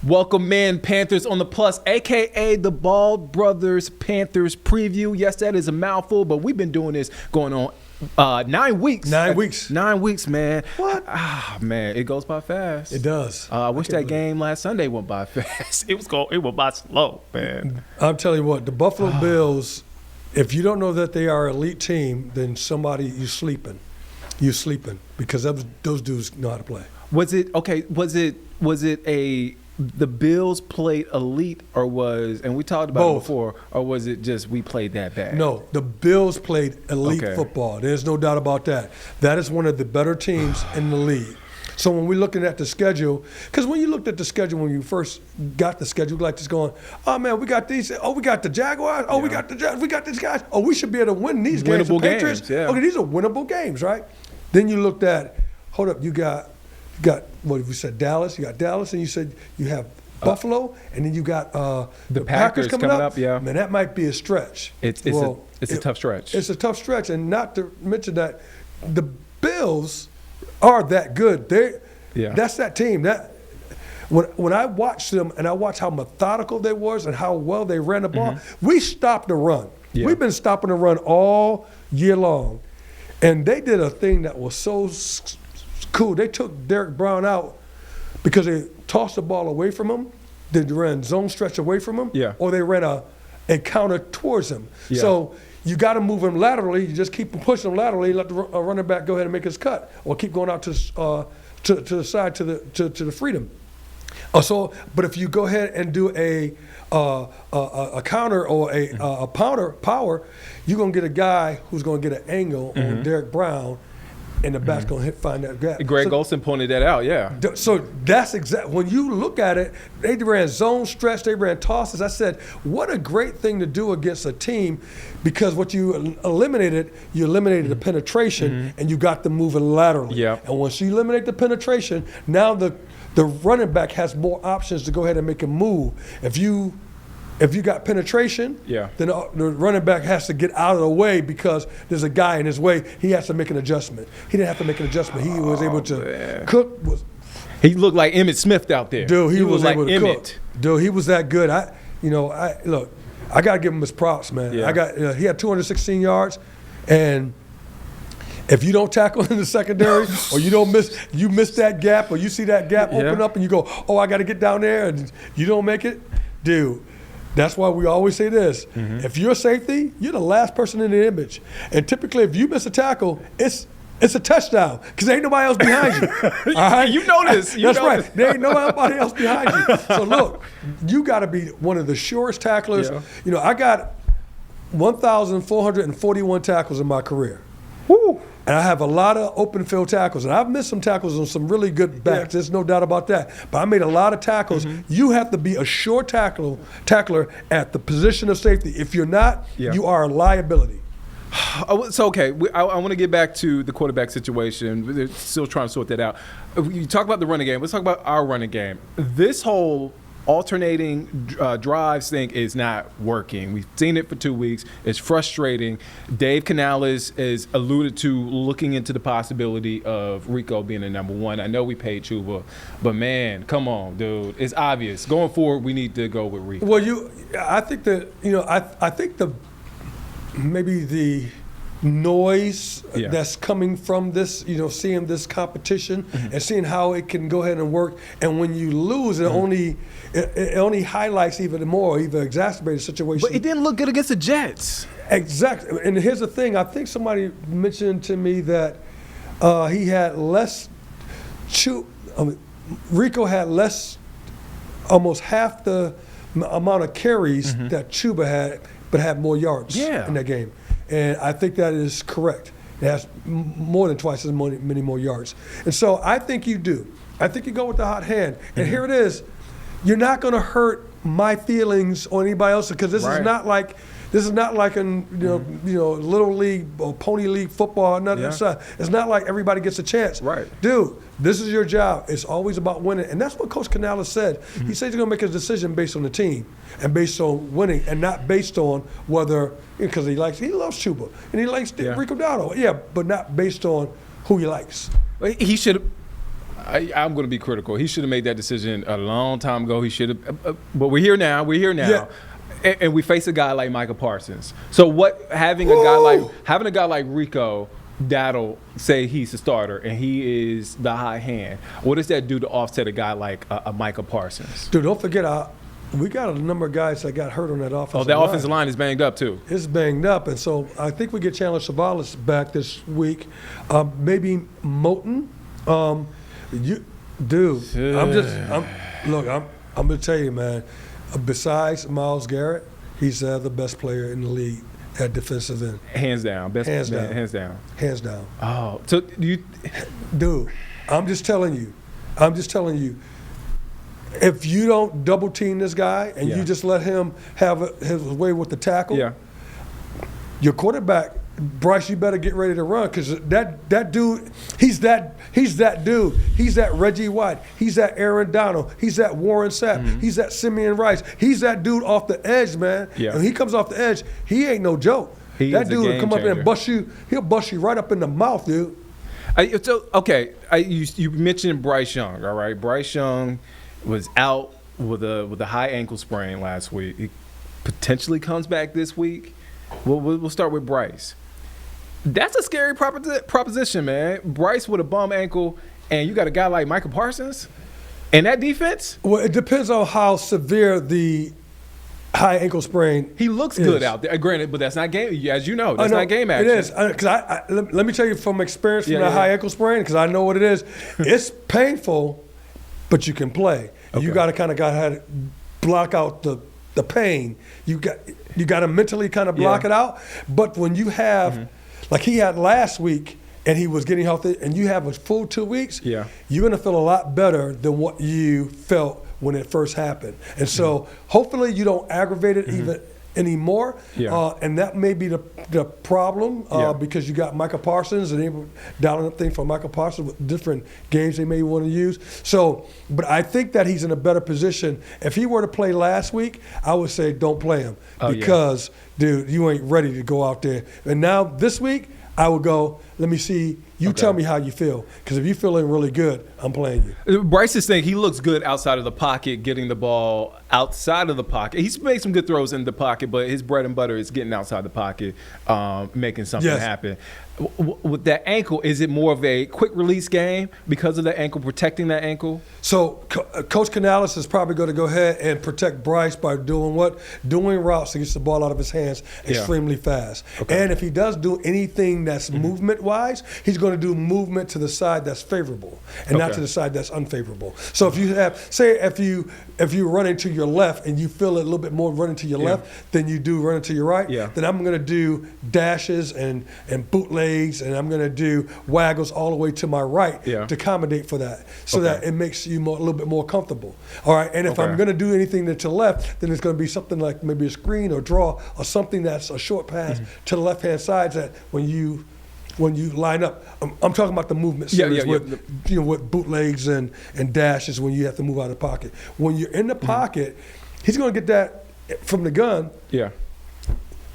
Welcome in, Panthers on the Plus, a.k.a. the Bald Brothers Panthers preview. Yes, that is a mouthful, but we've been doing this going on 9 weeks. 9 weeks. 9 weeks, man. What? Man, it goes by fast. It does. I wish that game last Sunday went by fast. It went by slow, man. I'm telling you what, the Buffalo Bills, if you don't know that they are an elite team, then you're sleeping. You're sleeping because those dudes know how to play. Was it the Bills played elite, or and we talked about it before, or was it just we played that bad? No, the Bills played elite football. There's no doubt about that. That is one of the better teams in the league. So when we're looking at the schedule, because when you looked at the schedule when you first got the schedule, like this going, oh man, we got these. Oh, we got the Jaguars. Oh, we got these guys. Oh, we should be able to win these games. Winnable The Patriots. games. Yeah. Okay, these are winnable games, right? Then you looked at, hold up, you got what we said, Dallas. You got Dallas, and you said you have Buffalo, and then you got the Packers coming up. Yeah, man, that might be a stretch. It's a tough stretch. It's a tough stretch, and not to mention that the Bills are that good. That's that team. That when I watched them and I watched how methodical they was and how well they ran the ball, we stopped the run. Yeah. We've been stopping the run all year long, and they did a thing that was so cool. They took Derek Brown out because they tossed the ball away from him. They ran zone stretch away from him, or they ran a counter towards him. Yeah. So you got to move him laterally. You just keep pushing him laterally. Let the running back go ahead and make his cut, or keep going out to the side to the freedom. But if you go ahead and do a counter or a power, you're gonna get a guy who's gonna get an angle on Derek Brown. And the back's going to find that gap. Greg Olsen pointed that out, yeah. So that's exactly, when you look at it, they ran zone stretch, they ran tosses. I said, what a great thing to do against a team, because what you eliminated the penetration, and you got them moving laterally. Yeah. And once you eliminate the penetration, now the running back has more options to go ahead and make a move. If you got penetration, then the running back has to get out of the way because there's a guy in his way. He has to make an adjustment. He didn't have to make an adjustment. He was able to cook. He looked like Emmitt Smith out there. Dude, he was like able to Emmitt. cook. Dude, he was that good. I got to give him his props, man. Yeah. He had 216 yards, and if you don't tackle in the secondary, or you miss that gap, or you see that gap open up, and you go, oh, I got to get down there, and you don't make it, dude. That's why we always say this. If you're a safety, you're the last person in the image. And typically, if you miss a tackle, it's a touchdown because there ain't nobody else behind you. All right? You know this. That's right. There ain't nobody else behind you. So, look, you got to be one of the surest tacklers. Yeah. You know, I got 1,441 tackles in my career. Woo. And I have a lot of open field tackles. And I've missed some tackles on some really good backs. There's no doubt about that. But I made a lot of tackles. You have to be a sure tackler at the position of safety. If you're not, you are a liability. So, okay, I want to get back to the quarterback situation. They're still trying to sort that out. You talk about the running game. Let's talk about our running game. This whole alternating drives thing is not working. We've seen it for 2 weeks. It's frustrating. Dave Canales is alluded to looking into the possibility of Rico being the number one. I know we paid Chuba, but man, come on, dude. It's obvious. Going forward, we need to go with Rico. Well, I think maybe the noise that's coming from this, seeing this competition and seeing how it can go ahead and work. And when you lose, it only highlights even more, even exacerbates the situation. But it didn't look good against the Jets. Exactly. And here's the thing. I think somebody mentioned to me that he had less Rico had less, almost half the amount of carries that Chuba had, but had more yards in that game. And I think that is correct. It has more than twice as many more yards. And so I think you do. I think you go with the hot hand. And here it is. You're not going to hurt my feelings or anybody else, because this is not like in little league or pony league football. It's not like everybody gets a chance. Right. Dude, this is your job. It's always about winning. And that's what Coach Canales said. He said he's going to make his decision based on the team and based on winning, and not based on whether, because he loves Chuba and he likes Rico Dowdle. Yeah, but not based on who he likes. He should I'm going to be critical. He should have made that decision a long time ago. He should have. But we're here now. Yeah. And we face a guy like Micah Parsons. So what? Having a guy like Rico, that'll say he's the starter and he is the high hand. What does that do to offset a guy like a Micah Parsons? Dude, don't forget, we got a number of guys that got hurt on that offensive line. Oh, that offensive line is banged up too. It's banged up, and so I think we get Chandler Savalas back this week. Maybe Moton. I'm gonna tell you, man. Besides Myles Garrett, he's the best player in the league at defensive end. Hands down. Hands down. Oh, so you, dude? I'm just telling you. If you don't double team this guy and you just let him have his way with the tackle, your quarterback, Bryce, you better get ready to run because that dude, he's that dude. He's that Reggie White. He's that Aaron Donald. He's that Warren Sapp. He's that Simeon Rice. He's that dude off the edge, man. Yeah. When he comes off the edge, he ain't no joke. That dude will come up there and bust you. He'll bust you right up in the mouth, dude. You mentioned Bryce Young, all right? Bryce Young was out with a high ankle sprain last week. He potentially comes back this week. We'll start with Bryce. That's a scary proposition, man. Bryce with a bum ankle, and you got a guy like Micah Parsons and that defense? Well, it depends on how severe the high ankle sprain He looks good out there. Granted, but that's not game, as you know. That's not game action. It is. Let me tell you from experience from the high ankle sprain, because I know what it is. It's painful, but you can play. Okay. You got to block out the pain. You got to mentally kind of block it out. But when you have, like he had last week, and he was getting healthy, and you have a full 2 weeks, you're going to feel a lot better than what you felt when it first happened. And so hopefully you don't aggravate it even anymore. And that may be the problem because you got Micah Parsons, and they were dialing up things for Micah Parsons with different games they may want to use. So, but I think that he's in a better position. If he were to play last week, I would say don't play him because, dude, you ain't ready to go out there. And now this week, I would go, let me see, tell me how you feel. Because if you're feeling really good, I'm playing you. Bryce's thing, he looks good outside of the pocket, getting the ball outside of the pocket. He's made some good throws in the pocket, but his bread and butter is getting outside the pocket, making something happen. With that ankle, is it more of a quick release game because of the ankle, protecting that ankle? So Coach Canales is probably going to go ahead and protect Bryce by doing what? Doing routes to get the ball out of his hands extremely fast. Okay. And if he does do anything that's movement-wise, he's going to do movement to the side that's favorable and not to the side that's unfavorable. So if you have, say if you run into your left and you feel it a little bit more running to your left than you do running to your right, then I'm going to do dashes and bootlegs, and I'm going to do waggles all the way to my right to accommodate for that, so that it makes you a little bit more comfortable. All right, and if I'm going to do anything to the left, then it's going to be something like maybe a screen or draw or something that's a short pass to the left-hand side that when you line up. I'm talking about the movement series with bootlegs and dashes when you have to move out of the pocket. When you're in the pocket, he's going to get that from the gun. Yeah.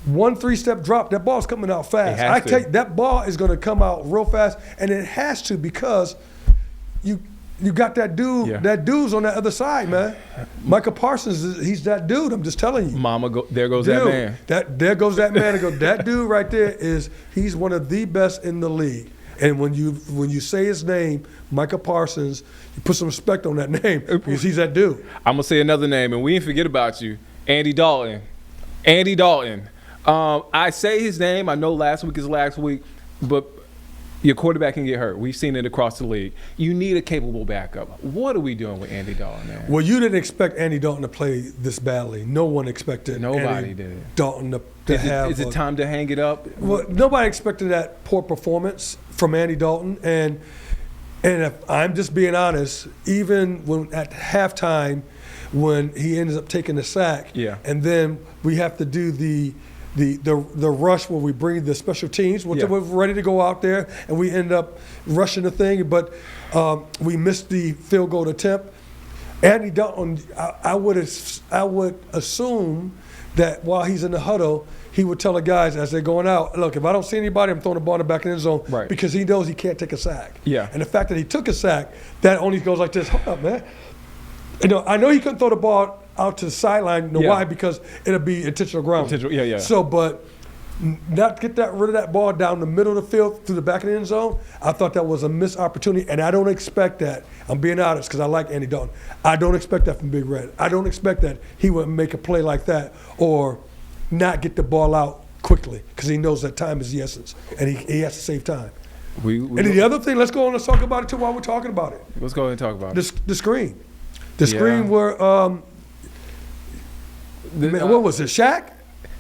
1 3-step drop, that ball's coming out fast. That ball is going to come out real fast, and it has to because you got that dude. Yeah. That dude's on that other side, man. Micah Parsons, he's that dude. I'm just telling you. There goes that man. There goes that man. That dude right there he's one of the best in the league. And when you say his name, Micah Parsons, you put some respect on that name because he's that dude. I'm gonna say another name, and we didn't forget about you, Andy Dalton. Andy Dalton. I say his name. I know last week is last week, but your quarterback can get hurt. We've seen it across the league. You need a capable backup. What are we doing with Andy Dalton, man? Well, you didn't expect Andy Dalton to play this badly. No one expected Nobody did. Dalton to have. Is it time to hang it up? Well, nobody expected that poor performance from Andy Dalton. And if I'm just being honest, even when at halftime when he ends up taking the sack, and then we have to do the rush where we bring the special teams, we're ready to go out there, and we end up rushing the thing, but we missed the field goal attempt. Andy Dalton, I would assume that while he's in the huddle, he would tell the guys as they're going out, look, if I don't see anybody, I'm throwing the ball in the back of the end zone, right. because he knows he can't take a sack. Yeah. And the fact that he took a sack, that only goes like this. Hold up, man. I know he couldn't throw the ball out to the sideline. Why? Because it'll be intentional ground. Yeah. So, but not get rid of that ball down the middle of the field through the back of the end zone, I thought that was a missed opportunity, and I don't expect that. I'm being honest because I like Andy Dalton. I don't expect that from Big Red. I don't expect that he would make a play like that or not get the ball out quickly because he knows that time is the essence, and he has to save time. And the other thing, let's go on, let's talk about it too while we're talking about it. Let's go ahead and talk about it. The screen. The screen where, what was it, Shaq?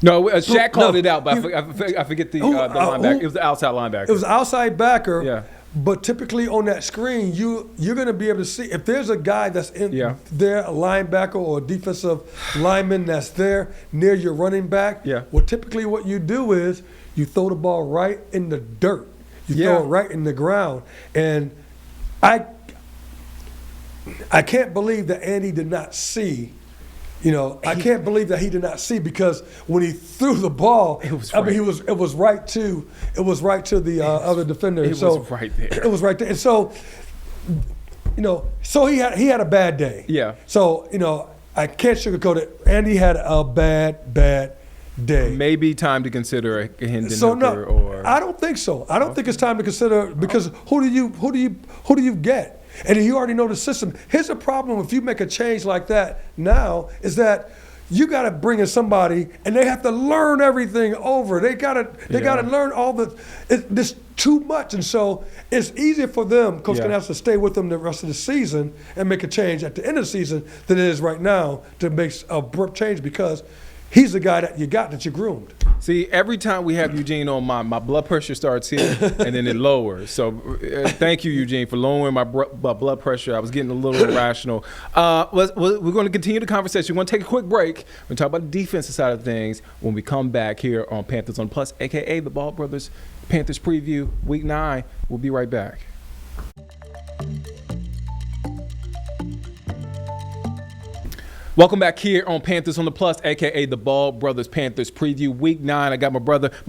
No, Shaq called it out, but I forget the linebacker. It was the outside linebacker. It was the outside backer. Yeah. But typically on that screen, you're going to be able to see if there's a guy that's in there, a linebacker or a defensive lineman that's there near your running back. Yeah. Well, typically what you do is you throw the ball right in the dirt. You throw it right in the ground. And I can't believe that Andy did not see. I can't believe that he did not see, because when he threw the ball, it was right to the other defender. It was right there. It was right there. And so, so he had a bad day. Yeah. So, I can't sugarcoat it. Andy had a bad day. Maybe time to consider a Hendon Hooker or I don't think so. I don't think it's time to consider, because who do you get? And you already know the system. Here's the problem if you make a change like that now is that you got to bring in somebody and they have to learn everything over. They got to learn all this too much. And so it's easier for them, Coach Canales, to stay with them the rest of the season and make a change at the end of the season than it is right now to make a abrupt change, because he's the guy that you groomed. See, every time we have Eugene on, my blood pressure starts here and then it lowers. So thank you, Eugene, for lowering my blood pressure. I was getting a little irrational. We're going to continue the conversation. We're going to take a quick break. We're going to talk about the defensive side of things when we come back here on Panthers on Plus, a.k.a. the Ball Brothers Panthers Preview, Week 9. We'll be right back. Welcome back here on Panthers on the Plus, a.k.a. the Ball Brothers Panthers Preview, Week 9. I got my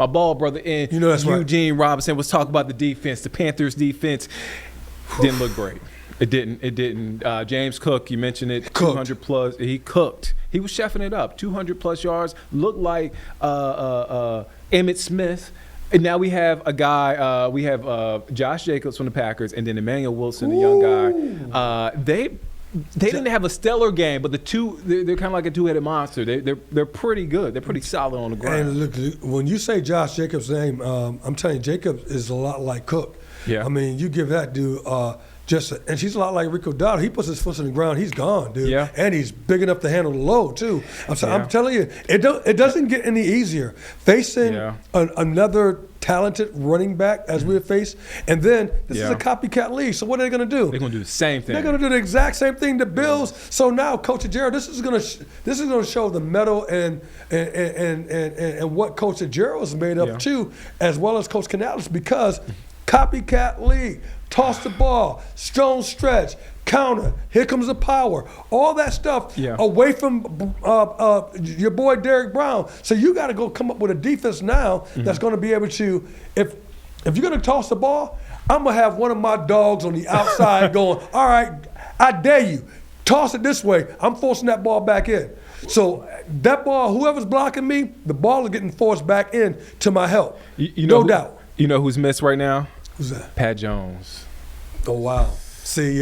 Ball brother in, Eugene Robinson. Let's talk about the defense. The Panthers defense didn't look great. It didn't. James Cook, you mentioned it, 200 plus. He cooked. He was chefing it up. 200 plus yards. Looked like Emmitt Smith. And now we have a guy. We have Josh Jacobs from the Packers, and then Emmanuel Wilson, the young guy. They didn't have a stellar game, but they're kind of like a two-headed monster. They're pretty good. They're pretty solid on the ground. And look, when you say Josh Jacobs' name, I'm telling you, Jacobs is a lot like Cook. Yeah. I mean, you give that dude and she's a lot like Rico Dowdle. He puts his foot on the ground, he's gone, dude. Yeah. And he's big enough to handle the load too. I'm telling you, it doesn't get any easier facing another talented running back as we have faced, and then this is a copycat league. So what are they going to do? They're going to do the same thing. They're going to do the exact same thing to Bills. So now, Coach Ajero, this is going to show the mettle and what Coach Ajero is made up too, as well as Coach Canales, because copycat league. Toss the ball, stone stretch, counter, here comes the power, all that stuff away from your boy Derrick Brown. So you got to go come up with a defense now that's going to be able to, if you're going to toss the ball, I'm going to have one of my dogs on the outside going, all right, I dare you, toss it this way. I'm forcing that ball back in. So that ball, whoever's blocking me, the ball is getting forced back in to my help. No doubt. You know who's missed right now? Who's that? Pat Jones. Oh, wow. See,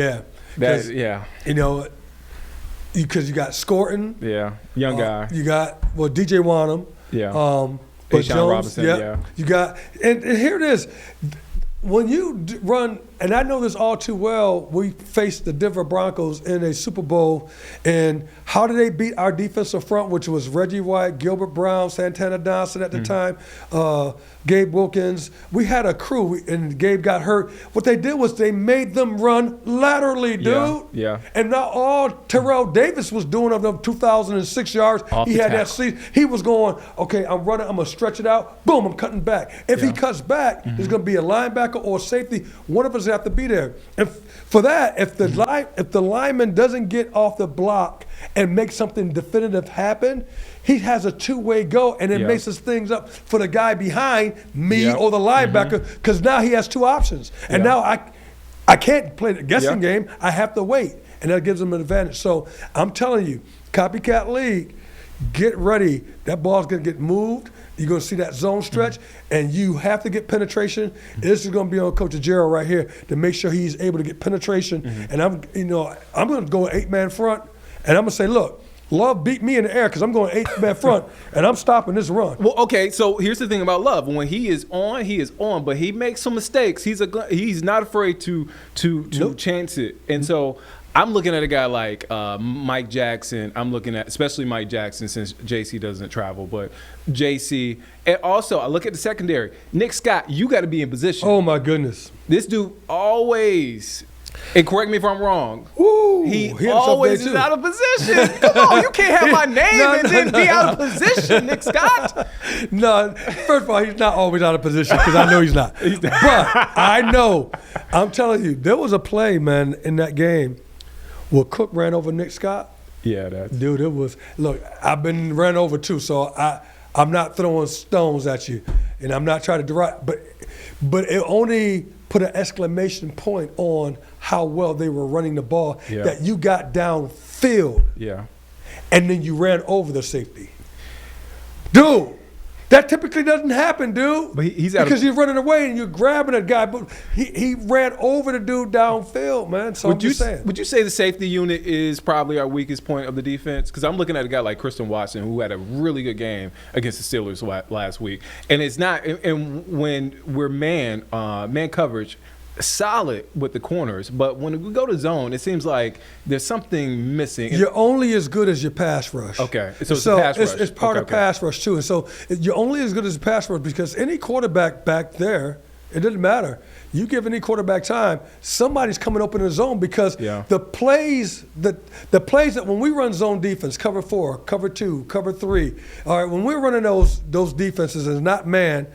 because you got Scorton. Yeah, young guy. You got, DJ Wanham. Yeah. But Jones, Robinson, You got, and here it is. When you run, and I know this all too well, we faced the Denver Broncos in a Super Bowl, and how did they beat our defensive front, which was Reggie White, Gilbert Brown, Santana Dawson at the time, Gabe Wilkins. We had a crew, and Gabe got hurt. What they did was they made them run laterally, dude. Yeah. And not all Terrell Davis was doing of them 2,006 yards. He had that season. He was going, okay, I'm running, I'm going to stretch it out. Boom, I'm cutting back. If he cuts back, there's going to be a linebacker linebacker or safety, one of us have to be there. And for that, if the lineman doesn't get off the block and make something definitive happen, he has a two-way go, and it messes things up for the guy behind me or the linebacker, because now he has two options. And now I can't play the guessing game. I have to wait, and that gives him an advantage. So I'm telling you, copycat league, get ready. That ball's going to get moved. You're going to see that zone stretch, and you have to get penetration. This is going to be on Coach Gerald right here to make sure he's able to get penetration. And I'm going to go 8-man front, and I'm going to say, look, Love beat me in the air because I'm going 8-man front, and I'm stopping this run. Well, okay, so here's the thing about Love. When he is on, but he makes some mistakes. He's not afraid to chance it. And so I'm looking at a guy like Mike Jackson. I'm looking at especially Mike Jackson since JC doesn't travel, but JC. And also, I look at the secondary. Nick Scott, you got to be in position. Oh, my goodness. This dude always – and correct me if I'm wrong. Ooh, he always is out of position. Come on, you can't have my name and then be out of position, Nick Scott. No, first of all, he's not always out of position because I know he's not. But I know. I'm telling you, there was a play, man, in that game where Cook ran over Nick Scott. Yeah, that's. Dude, it was. Look, I've been ran over too, so I'm not throwing stones at you, and I'm not trying to deride, but it only put an exclamation point on how well they were running the ball, that you got downfield, and then you ran over the safety. Dude, that typically doesn't happen, dude. But he's because you're running away and you're grabbing a guy, but he ran over the dude downfield, man. So I'm just saying. Would you say the safety unit is probably our weakest point of the defense? Because I'm looking at a guy like Christian Watson who had a really good game against the Steelers last week, and it's not. And when we're man coverage, solid with the corners, but when we go to zone, it seems like there's something missing. You're only as good as your pass rush. Okay, so it's pass rush. It's part of pass rush too, and so you're only as good as pass rush because any quarterback back there, it doesn't matter. You give any quarterback time, somebody's coming open in the zone because the plays that when we run zone defense, cover 4, cover 2, cover 3, all right, when we're running those defenses and not man,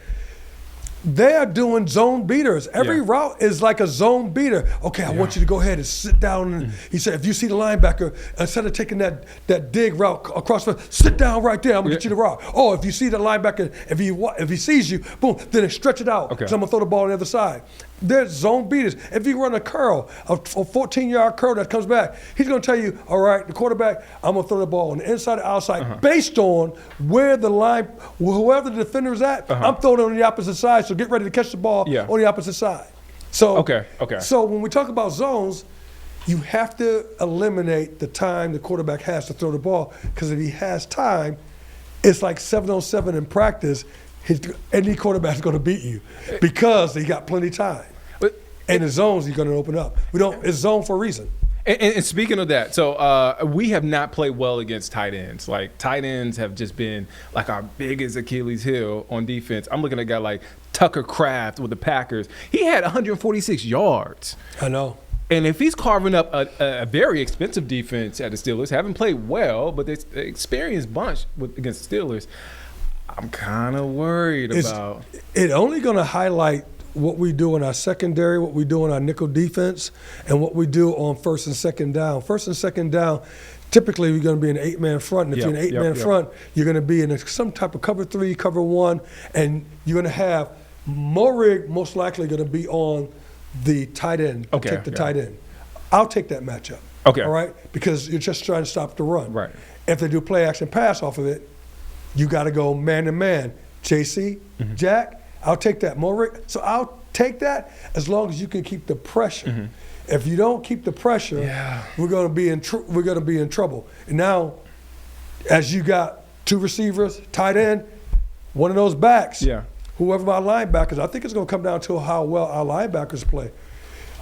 they are doing zone beaters. Every route is like a zone beater. Okay, I want you to go ahead and sit down. And he said, if you see the linebacker, instead of taking that dig route across the, sit down right there. I'm gonna get you the route. Oh, if you see the linebacker, if he sees you, boom, then stretch it out. Because I'm gonna throw the ball on the other side. There's zone beaters. If you run a curl, a 14-yard curl that comes back, he's going to tell you, all right, the quarterback, I'm going to throw the ball on the inside or outside based on where the line, whoever the defender is at, I'm throwing it on the opposite side, so get ready to catch the ball on the opposite side. So, So when we talk about zones, you have to eliminate the time the quarterback has to throw the ball, because if he has time, it's like 7-on-7 in practice. Any quarterback's going to beat you because he got plenty of time. And the zones he's going to open up. It's zone for a reason. And speaking of that, so we have not played well against tight ends. Like, tight ends have just been like our biggest Achilles heel on defense. I'm looking at a guy like Tucker Kraft with the Packers. He had 146 yards. I know. And if he's carving up a very expensive defense at the Steelers, haven't played well, but they're an experienced bunch against the Steelers, I'm kind of worried about. It's only going to highlight what we do in our secondary, what we do in our nickel defense, and what we do on first and second down. First and second down, typically you're going to be an 8-man front. And if you're an 8-man front, you're going to be in some type of cover 3, cover 1, and you're going to have Morig most likely going to be on the tight end. Take the tight end. I'll take that matchup. Okay. All right? Because you're just trying to stop the run. Right. If they do play action pass off of it, you got to go man to man. JC, Jack, I'll take that. So I'll take that as long as you can keep the pressure. If you don't keep the pressure, we're going to be in trouble. And now, as you got 2 receivers, tight end, one of those backs, whoever our linebackers, I think it's going to come down to how well our linebackers play.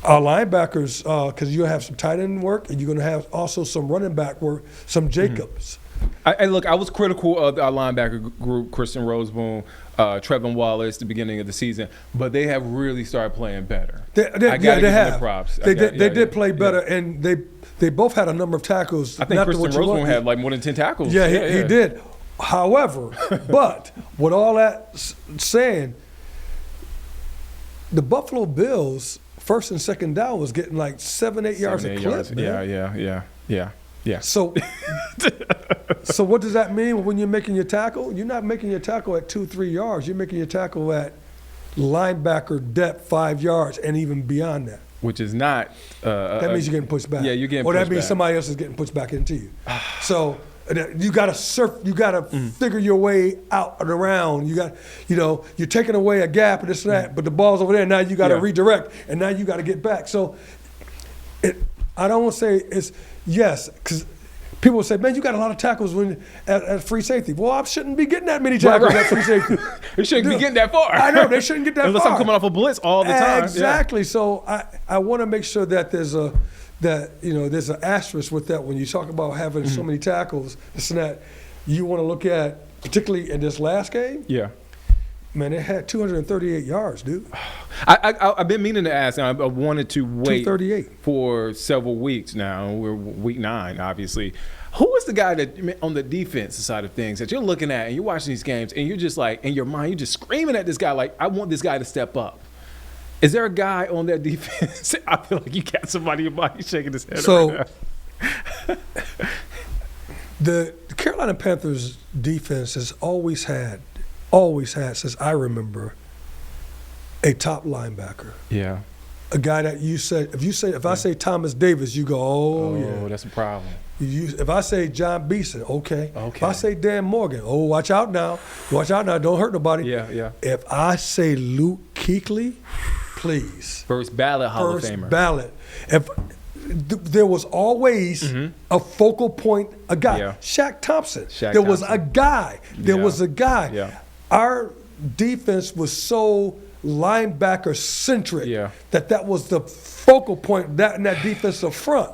Our linebackers, because you're going to have some tight end work, and you're going to have also some running back work, some Jacobs. I was critical of our linebacker group, Christian Roseboom, Trevin Wallace, the beginning of the season, but they have really started playing better. They have. The props. They did play better, and they both had a number of tackles. I think Christian Roseboom had like more than 10 tackles. Yeah, he did. However, but with all that saying, the Buffalo Bills, first and second down was getting like 7-8 yards a clip. Man. Yeah. So what does that mean when you're making your tackle? You're not making your tackle at 2-3 yards. You're making your tackle at linebacker depth 5 yards and even beyond that. Which is not. That means you're getting pushed back. Yeah, you're getting pushed back. Or pushed that means back. Somebody else is getting pushed back into you. So you got to surf. You got to figure your way out and around. You're taking away a gap and this and that, but the ball's over there. Now you got to redirect, and now you got to get back. So I don't want to say it's yes, because people will say, man, you got a lot of tackles at free safety. Well, I shouldn't be getting that many tackles at free safety. They shouldn't be getting that far. I know, they shouldn't get that Unless far. I'm coming off a blitz all the time. Exactly. Yeah. So I want to make sure that there's an asterisk with that when you talk about having so many tackles, this and that. You want to look at, particularly in this last game. Yeah. Man, it had 238 yards, dude. I've been meaning to ask, and I wanted to wait 238 for several weeks now. We're week 9, obviously. Who is the guy that on the defensive side of things that you're looking at and you're watching these games and you're just like, in your mind, you're just screaming at this guy like, I want this guy to step up. Is there a guy on that defense? I feel like you got somebody in your body shaking his head right now. The Carolina Panthers defense has always had since I remember, a top linebacker. Yeah. A guy that if I say Thomas Davis, you go, oh yeah. That's a problem. If I say John Beeson, okay. If I say Dan Morgan, watch out now. Don't hurt nobody. Yeah. If I say Luke Kuechly, please. First ballot Hall of Famer. First ballot. If there was always a focal point, a guy. Yeah. Shaq Thompson. There was a guy. Yeah. Our defense was so linebacker-centric that was the focal point in that defensive front,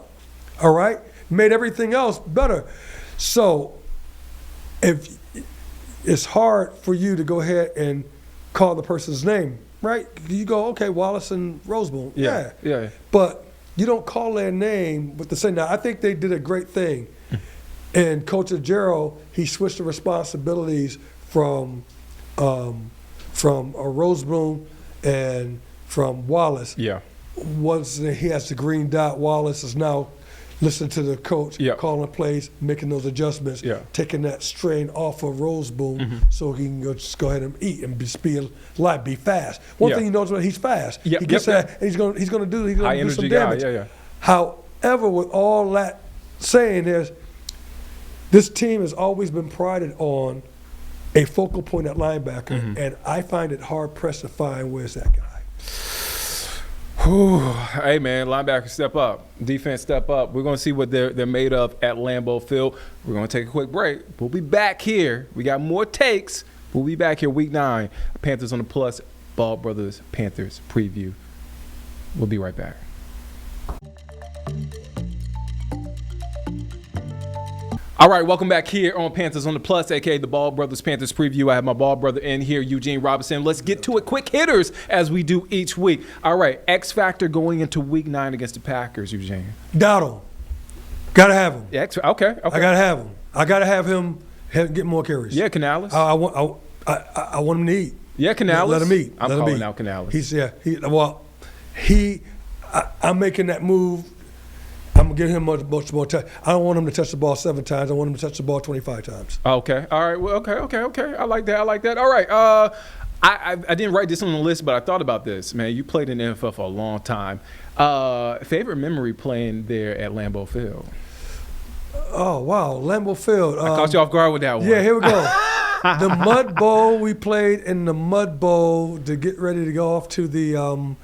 all right? Made everything else better. So if it's hard for you to go ahead and call the person's name, right? You go, okay, Wallace and Roseboom. Yeah. But you don't call their name with the same. Now, I think they did a great thing. And Coach Ajero, he switched the responsibilities from Roseboom and from Wallace. Yeah. Once he has the green dot, Wallace is now listening to the coach, calling plays, making those adjustments, taking that strain off of Roseboom so he can just go ahead and eat and be fast. One thing he knows about, he's fast. He gets that, and he's going to do some damage. However, with all that saying, this team has always been prided on a focal point at linebacker, and I find it hard-pressed to find where's that guy. Hey, man, linebackers step up. Defense step up. We're going to see what they're made of at Lambeau Field. We're going to take a quick break. We'll be back here. We got more takes. We'll be back here week 9. Panthers on the Plus, Ball Brothers Panthers preview. We'll be right back. All right, welcome back here on Panthers on the Plus, a.k.a. the Ball Brothers Panthers preview. I have my ball brother in here, Eugene Robinson. Let's get to it. Quick hitters, as we do each week. All right, X factor going into week 9 against the Packers, Eugene. Donald. Got to have him. Okay. I got to have him. I got to have him get more carries. Yeah, Canales. I want him to eat. Yeah, Canales. Let him eat. I'm calling out Canales. I'm making that move. I'm going to give him much more touch. I don't want him to touch the ball 7 times. I want him to touch the ball 25 times. Okay. All right. Well, okay. I like that. All right. I didn't write this on the list, but I thought about this. Man, you played in the NFL for a long time. Favorite memory playing there at Lambeau Field? Oh, wow. Lambeau Field. I caught you off guard with that one. Yeah, here we go. The Mud Bowl, we played in the Mud Bowl to get ready to go off to the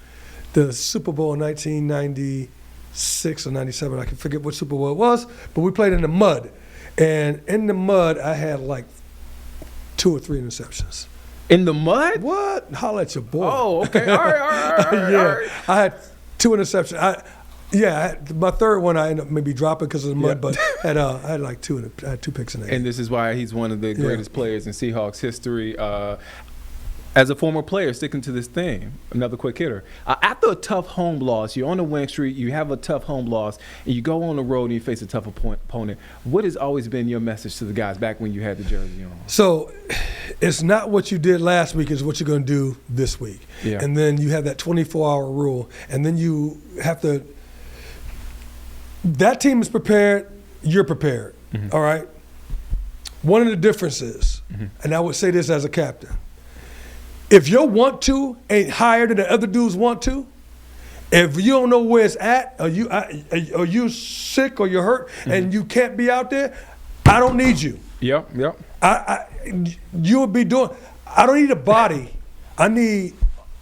Super Bowl in 1996 or 97. I can forget what Super Bowl it was, but we played in the mud. And in the mud, I had like 2 or 3 interceptions. In the mud? What? Holla at your boy. Oh, okay. All right. Yeah. All right. I had 2 interceptions. My third one I ended up maybe dropping because of the mud, but I had like 2 picks in there. And this is why he's one of the greatest players in Seahawks history. As a former player, sticking to this thing, another quick hitter. After a tough home loss, you're on the winning streak, you have a tough home loss, and you go on the road and you face a tough opponent. What has always been your message to the guys back when you had the jersey on? So it's not what you did last week is what you're going to do this week. Yeah. And then you have that 24-hour rule, and then you have to – that team is prepared, you're prepared, all right? One of the differences, and I would say this as a captain, if your want to ain't higher than the other dudes want to, if you don't know where it's at, or you sick or you're hurt and you can't be out there, I don't need you. Yep. You would be doing. I don't need a body. I need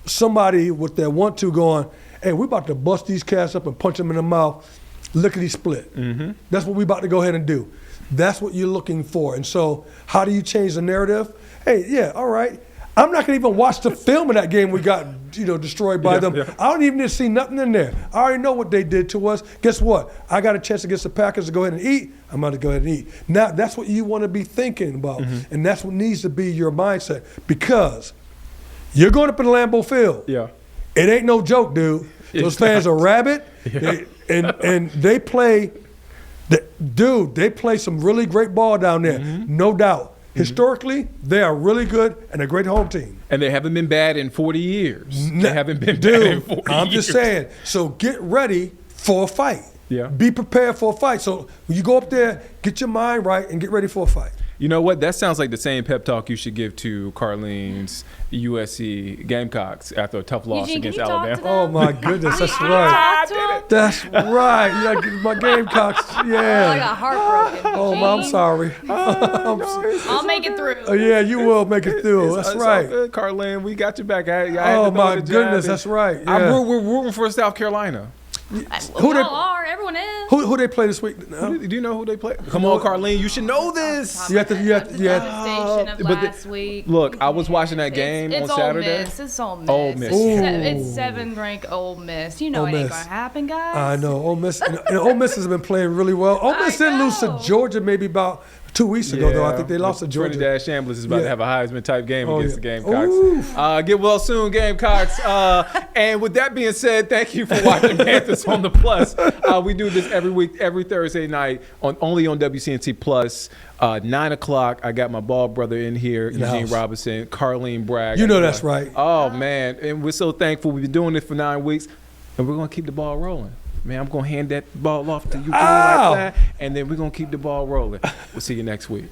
somebody with that want to going, hey, we're about to bust these cats up and punch them in the mouth, lickety split. That's what we're about to go ahead and do. That's what you're looking for. And so how do you change the narrative? Hey, yeah, all right. I'm not going to even watch the film of that game we got, destroyed by them. Yeah. I don't even need to see nothing in there. I already know what they did to us. Guess what? I got a chance against the Packers to go ahead and eat. I'm about to go ahead and eat. Now, that's what you want to be thinking about, and that's what needs to be your mindset, because you're going up in the Lambeau Field. Yeah. It ain't no joke, dude. Those fans are rabid, and they play they play some really great ball down there, no doubt. Historically, they are really good and a great home team. And they haven't been bad in 40 years. They haven't been bad in 40 years. I'm just saying. So get ready for a fight. Yeah. Be prepared for a fight. So when you go up there, get your mind right and get ready for a fight. You know what? That sounds like the same pep talk you should give to Carlene's USC Gamecocks after a tough loss against Alabama. Oh, my goodness. That's right. That's right. You got to get my Gamecocks. Yeah. I got heartbroken. Oh, I'm sorry. I'll make it through. Yeah, you will make it through. That's right. All good, Carlene. We got you back. Oh, my goodness. That's right. Yeah. We're rooting for South Carolina. Everyone is. Who they play this week? Do you know who they play? Come on, Carlene, you should know this. You have to. Last week. Look, I was watching that game on Saturday. It's Ole Miss. Ole Miss. It's 7th ranked Ole Miss. You know it ain't gonna happen, guys. I know Ole Miss. And Ole Miss has been playing really well. Ole Miss did lose to Georgia maybe about 2 weeks ago, though. I think they lost to Georgia. Trinidad Shamblers is about to have a Heisman-type game against the Gamecocks. Get well soon, Gamecocks. And with that being said, thank you for watching Panthers on the Plus. We do this every week, every Thursday night, only on WCNC Plus. 9 o'clock, I got my ball brother in here, Eugene Robinson, Carlene Bragg. You know that's right. Oh, man. And we're so thankful. We've been doing this for 9 weeks, and we're going to keep the ball rolling. Man, I'm going to hand that ball off to you like that, and then we're going to keep the ball rolling. We'll see you next week.